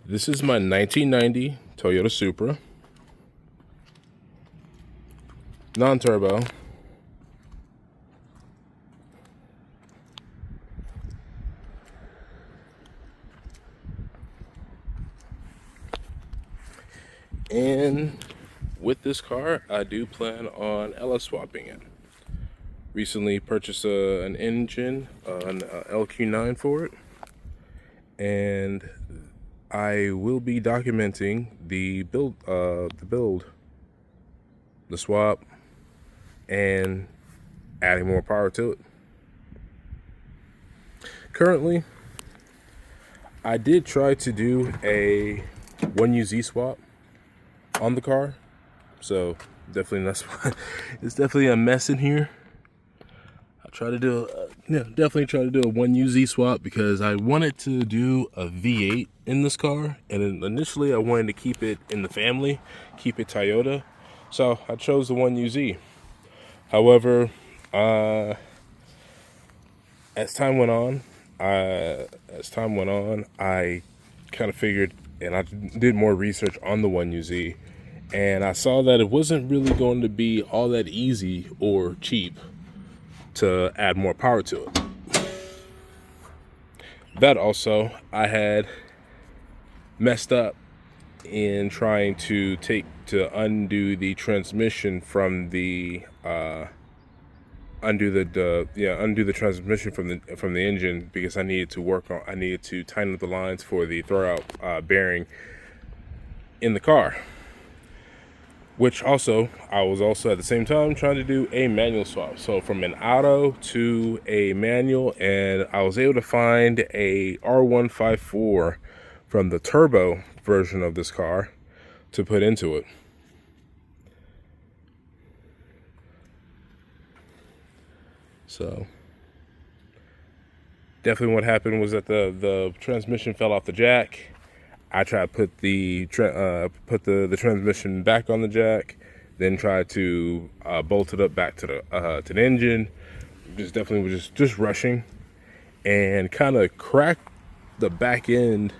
This is my 1990 Toyota Supra, non-turbo. And with this car, I do plan on LS swapping it. Recently purchased an engine, an Lq9 for it, and I will be documenting the build, the swap, and adding more power to it. Currently, I did try to do a 1UZ swap on the car, so definitely it's definitely a mess in here. I try to do definitely try to do a 1UZ swap because I wanted to do a V8 in this car, and initially I wanted to keep it in the family, keep it Toyota, so I chose the 1UZ. However, as time went on, I kind of figured, and I did more research on the 1UZ, and I saw that it wasn't really going to be all that easy or cheap to add more power to it. That also, I had messed up in trying to undo the transmission from the undo the transmission from the engine, because I needed to tighten up the lines for the throwout bearing in the car, which also I was also at the same time trying to do a manual swap, so from an auto to a manual, and I was able to find a R154 from the turbo version of this car to put into it. So definitely what happened was that the transmission fell off the jack. I tried to put the transmission back on the jack, then tried to bolt it up back to the engine. Was just rushing, and kind of cracked the back end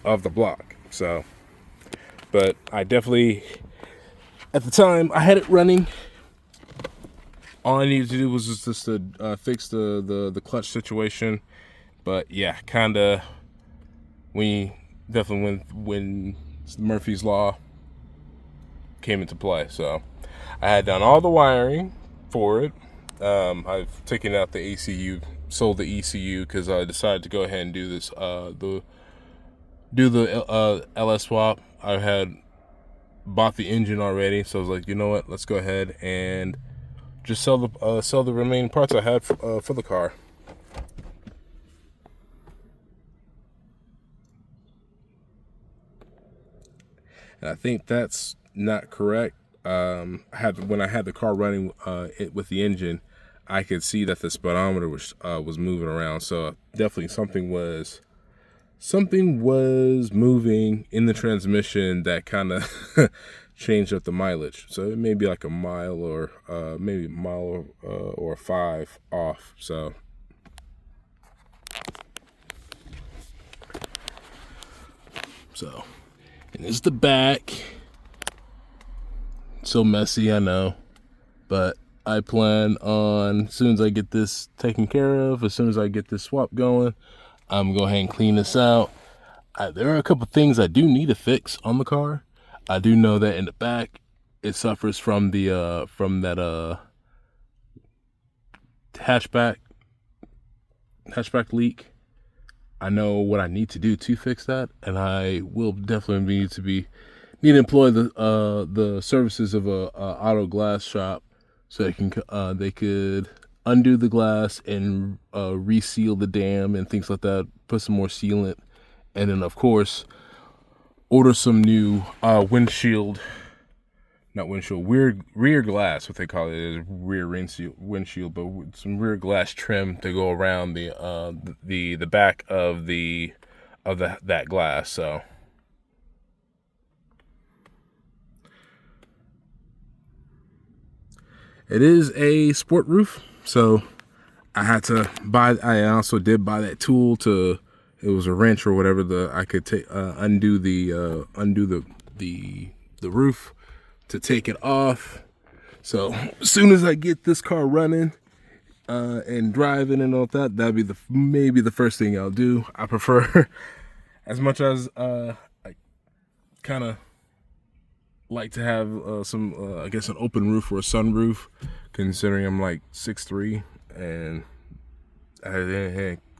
of the block. So, but I definitely, at the time, I had it running. All I needed to do was just to fix the clutch situation. But yeah, kind of, when Murphy's Law came into play. So I had done all the wiring for it. I've taken out the ECU, sold the ECU, because I decided to go ahead and do this, do the LS swap. I had bought the engine already, so I was like, you know what, let's go ahead and just sell the remaining parts I had for the car. And I think that's not correct. When I had the car running with the engine, I could see that the speedometer was moving around. So definitely something was moving in the transmission that kind of changed up the mileage. So it may be like a mile, or maybe a mile or 5 off. So and it's the back. So messy, I know, but I plan on, as soon as I get this taken care of, as soon as I get this swap going, I'm gonna go ahead and clean this out. There are a couple things I do need to fix on the car. I do know that in the back, it suffers from the from that hatchback leak. I know what I need to do to fix that, and I will definitely need to employ the services of a auto glass shop, so they could undo the glass and reseal the dam and things like that, put some more sealant, and then of course order some new rear glass, what they call it is rear windshield, but with some rear glass trim to go around the back of that glass. So it is a sport roof, so I also did buy that tool to it was a wrench or whatever. I could undo the roof to take it off. So as soon as I get this car running and driving and all that, that'd be maybe the first thing I'll do. I prefer, as much as I kind of like to have some, I guess, an open roof or a sunroof, considering I'm like 6'3", and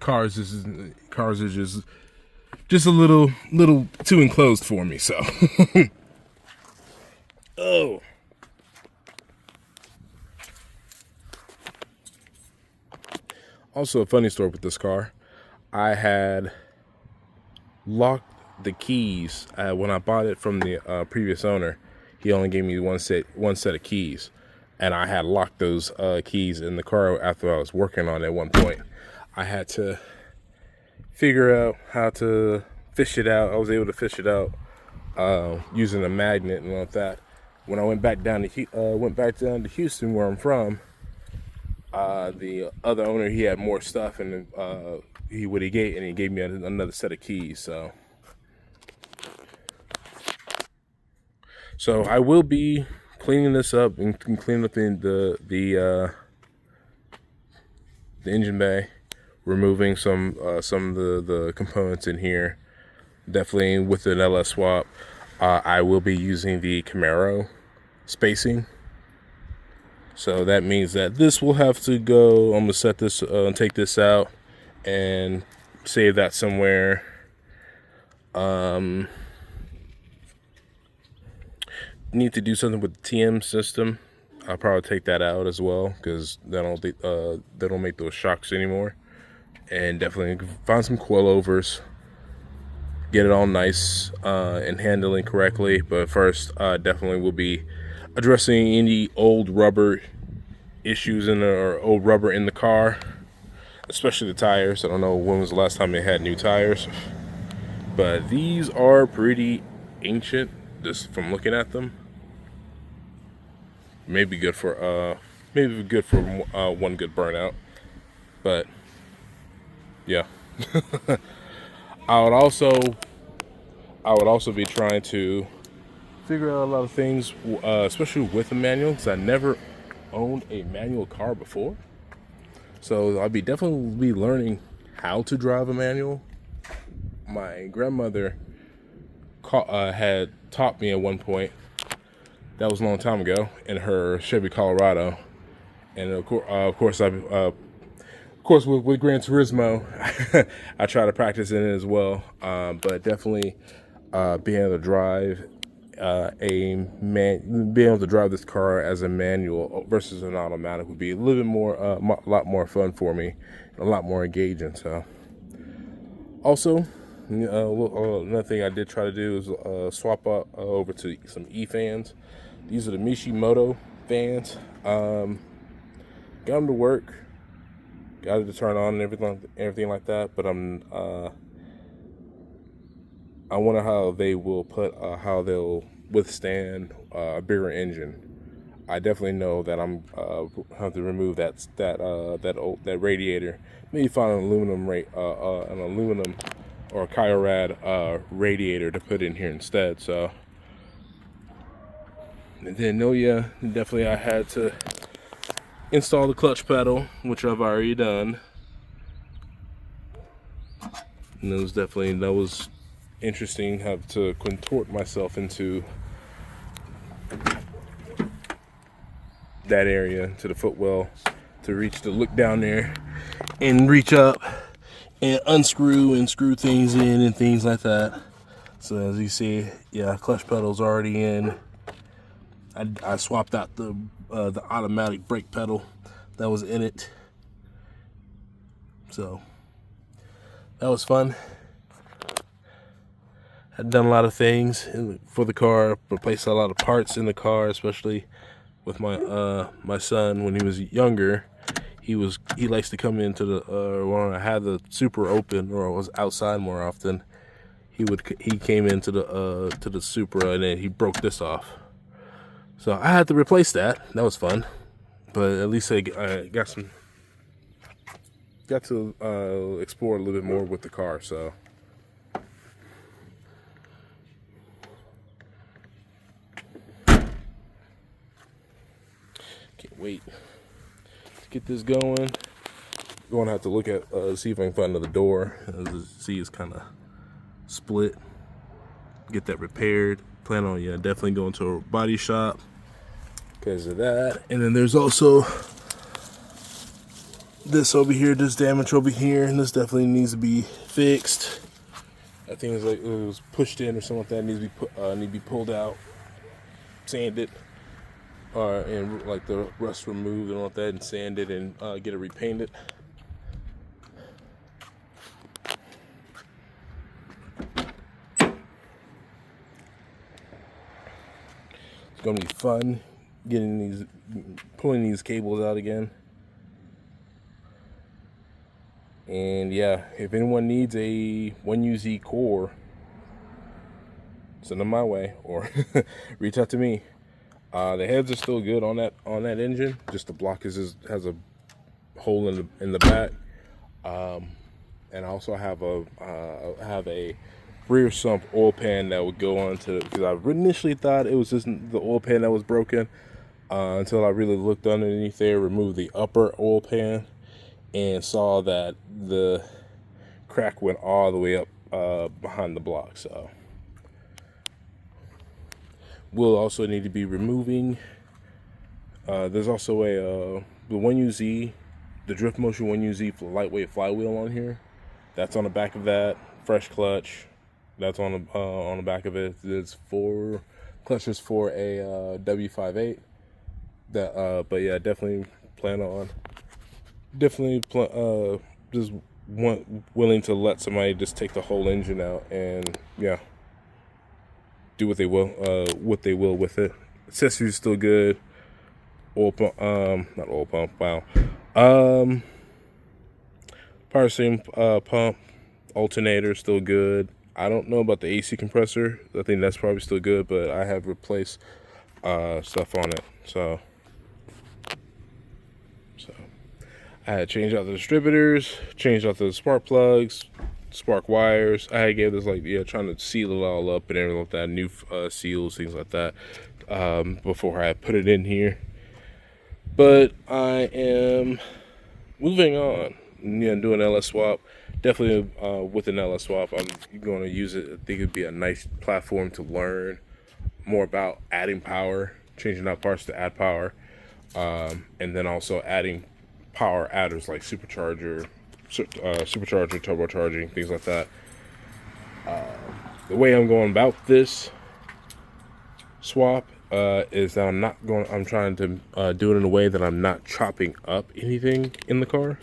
cars are just a little too enclosed for me. So oh, also a funny story with this car. I had locked the keys when I bought it from the previous owner. He only gave me one set of keys, and I had locked those keys in the car after I was working on it at one point. I had to figure out how to fish it out. I was able to fish it out using a magnet and all of that. When I went back down to Houston, where I'm from, the other owner, he had more stuff, and he gave me another set of keys. So I will be cleaning this up and cleaning up the engine bay, removing some of the components in here. Definitely with an LS swap. I will be using the Camaro spacing. So that means that this will have to go. I'm gonna set this, take this out and save that somewhere. Need to do something with the TM system. I'll probably take that out as well, because they don't make those shocks anymore. And definitely find some coilovers, get it all nice and handling correctly. But first, definitely will be addressing any old rubber issues or old rubber in the car, especially the tires. I don't know when was the last time they had new tires, but these are pretty ancient just from looking at them. Maybe good for one good burnout, but yeah. I would also be trying to figure out a lot of things, especially with a manual, because I never owned a manual car before. So I'll definitely be learning how to drive a manual. My grandmother had taught me at one point. That was a long time ago, in her Chevy Colorado, and of course, with Gran Turismo, I try to practice in it as well. But definitely, being able to drive being able to drive this car as a manual versus an automatic would be a little bit more, a lot more fun for me, a lot more engaging. So, also, another thing I did try to do is swap over to some E-fans. These are the Mishimoto fans. Got them to work, got it to turn on and everything like that. But I wonder how they'll withstand a bigger engine. I definitely know that I'm have to remove that radiator. Maybe find an aluminum or a Kiorad radiator to put in here instead. So, and then definitely I had to install the clutch pedal, which I've already done. And that was interesting, have to contort myself into that area, to the footwell, to look down there and reach up and unscrew and screw things in and things like that. So as you see, yeah, clutch pedal's already in. I swapped out the automatic brake pedal that was in it. So that was fun. I'd done a lot of things for the car, replaced a lot of parts in the car, especially with my son when he was younger. He likes to come into when I had the Supra open or was outside more often. He came into the Supra, and then he broke this off. So I had to replace that. That was fun, but at least I got to explore a little bit more with the car. So wait to get this going. Going to have to look at see if I can find another door. As you see, it's kind of split. Get that repaired. Plan on definitely going to a body shop because of that. And then there's also this over here, this damage over here, and this definitely needs to be fixed. I think it's like it was pushed in or something like that. It needs to be pulled out, sanded, and like the rust removed and all that, and sanded and get it repainted. It's gonna be fun pulling these cables out again. And yeah, if anyone needs a 1UZ core, send them my way or reach out to me. The heads are still good on that engine. Just the block has a hole in the back. And I also have a rear sump oil pan that would go on to, because I initially thought it was just the oil pan that was broken, until I really looked underneath there, removed the upper oil pan, and saw that the crack went all the way up behind the block. So we'll also need to be removing. There's also the 1UZ, the Drift Motion 1UZ lightweight flywheel on here. That's on the back of that. Fresh clutch. That's on the back of it. There's 4 clutches for a W58. But yeah, definitely plan on. Just willing to let somebody just take the whole engine out and yeah, do what they will with it. Accessories still good. Oil pump, not oil pump. Wow. Power steering pump, alternator still good. I don't know about the AC compressor. I think that's probably still good, but I have replaced stuff on it. So I had to change out the distributors, changed out the spark plugs, spark wires. I gave this trying to seal it all up and everything like that, new seals, things like that, before I put it in here. But I am moving on. Doing LS swap. Definitely with an LS swap, I'm going to use it. I think it'd be a nice platform to learn more about adding power, changing out parts to add power, and then also adding power adders like supercharger, turbocharging, things like that. The way I'm going about this swap is that I'm trying to do it in a way that I'm not chopping up anything in the car.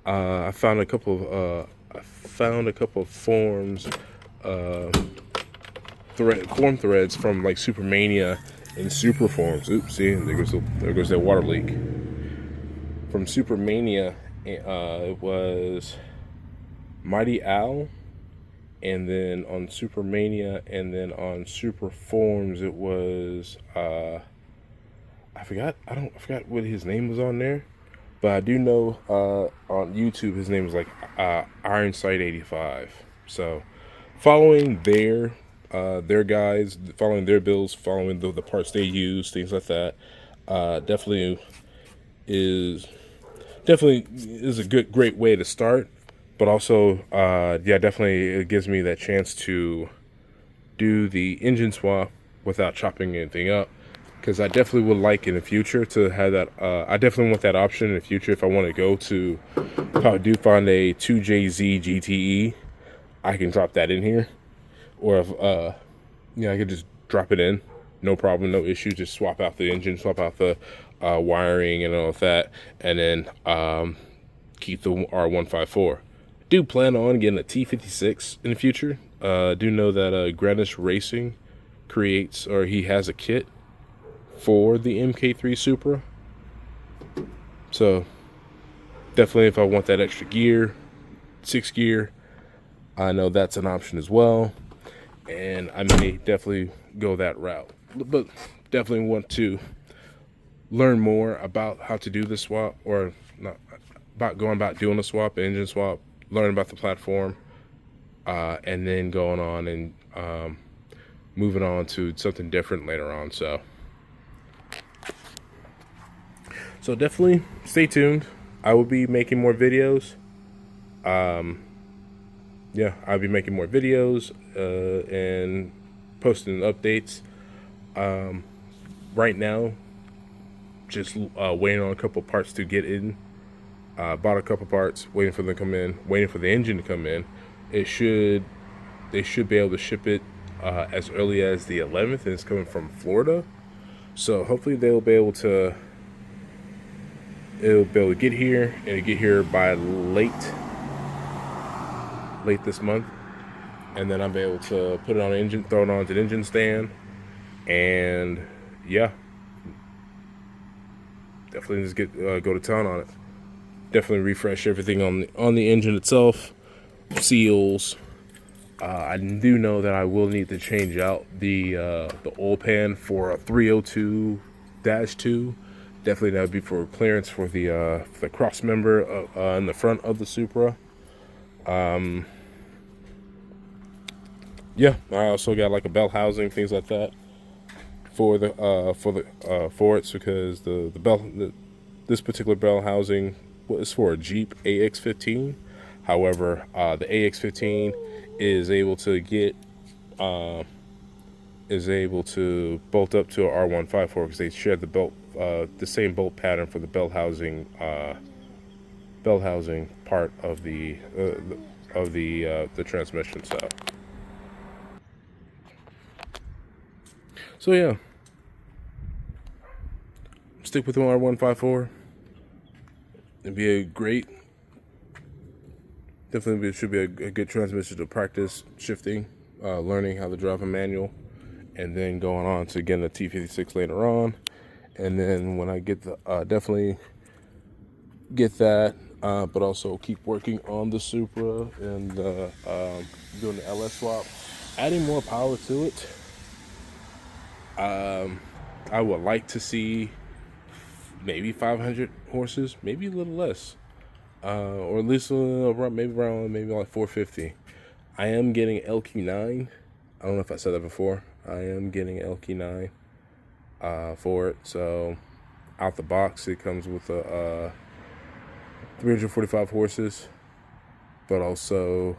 I found a couple of forms, form threads from like Supermania and Supra forms. Oops, see, there goes that water leak. From Supermania, it was Mighty Owl, and then on Supermania, and then on Supra forms it was I forgot what his name was on there, but I do know on YouTube his name was like Ironsight 85. So following their guides, following their builds, following the parts they use, things like that, definitely is a great way to start. But also definitely it gives me that chance to do the engine swap without chopping anything up, because I definitely would like in the future to have that. I definitely want that option in the future if I want to go to, if I do find a 2JZ GTE, I can drop that in here, or if I could just drop it in, no problem, no issue. Just swap out the engine, swap out the wiring and all of that, and then keep the R154. Do plan on getting a T56 in the future. Do know that Greenwich Racing he has a kit for the MK3 Supra. So definitely, if I want that extra gear, 6 gear, I know that's an option as well, and I may definitely go that route. But definitely want to learn more about how to do the swap, or not about going about doing a swap, engine swap, learn about the platform, and then going on and moving on to something different later on. So So definitely stay tuned. I will be making more videos. Yeah, I'll be making more videos and posting updates. Right now, just waiting on a couple parts to get in. Bought a couple parts, waiting for them to come in, waiting for the engine to come in. They should be able to ship it as early as the 11th, and it's coming from Florida. So hopefully it'll be able to get here, and get here by late this month, and then I'll be able to put it on the engine, throw it onto the engine stand, and yeah, definitely just go to town on it. Definitely refresh everything on the engine itself, seals. I do know that I will need to change out the oil pan for a 302-2. Definitely that would be for clearance for the cross member in the front of the Supra. Yeah, I also got like a bell housing, things like that for it, because this particular bell housing is for a Jeep AX15. However, the AX15 is able to bolt up to a R154 because they share the same bolt pattern for the bell housing part of the transmission. So yeah, stick with the R154. It'd be definitely should be a good transmission to practice shifting, learning how to drive a manual, and then going on to getting the T56 later on. And then when I get definitely get that, but also keep working on the Supra and doing the LS swap, adding more power to it. I would like to see maybe 500 horses, maybe a little less, or at least maybe like 450. I am getting Lq9. I don't know if I said that before. I am getting Lq9 for it. So out the box, it comes with a 345 horses, but also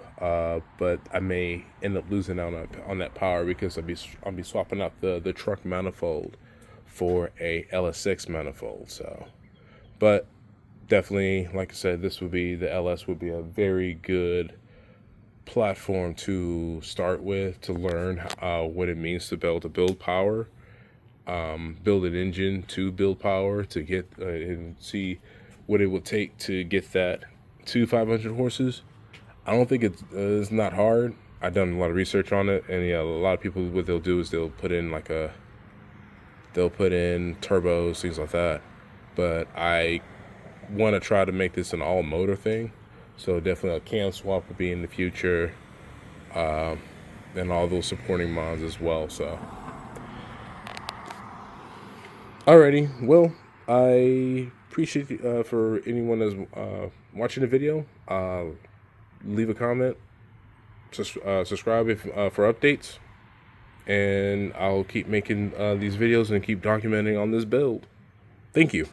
but I may end up losing out on that power because I'll be swapping out the truck manifold for a LS6 manifold. So, but definitely, like I said, the LS would be a very good platform to start with, to learn what it means to be able to build power, build an engine to build power, to get and see what it would take to get that to 500 horses. I don't think it's not hard. I've done a lot of research on it, and yeah, a lot of people, what they'll do is they'll put in turbos, things like that. But I want to try to make this an all motor thing, so definitely a cam swap will be in the future, and all those supporting mods as well. So alrighty, well, I appreciate for anyone that's watching the video. Leave a comment, subscribe for updates, and I'll keep making these videos and keep documenting on this build. Thank you.